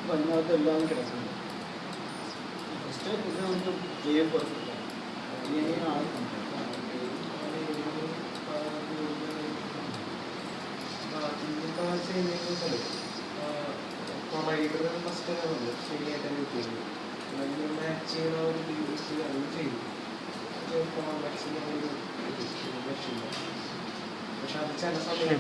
അതിനകത്തെല്ലാം കിടക്കുന്നത് ഫസ്റ്റ് ഇത് നമുക്ക് ചെയ്യാൻ പെർഫെക്റ്റ് ആണ് ആൾ ഫസ്റ്റ് ശരിയായിട്ട് കിട്ടിയത് മാച്ച് ചെയ്യുന്ന ഒരു ചെയ്തു കോംപ്ലക്സിൻ്റെ ഒരു പക്ഷെ അത് ചില സമയം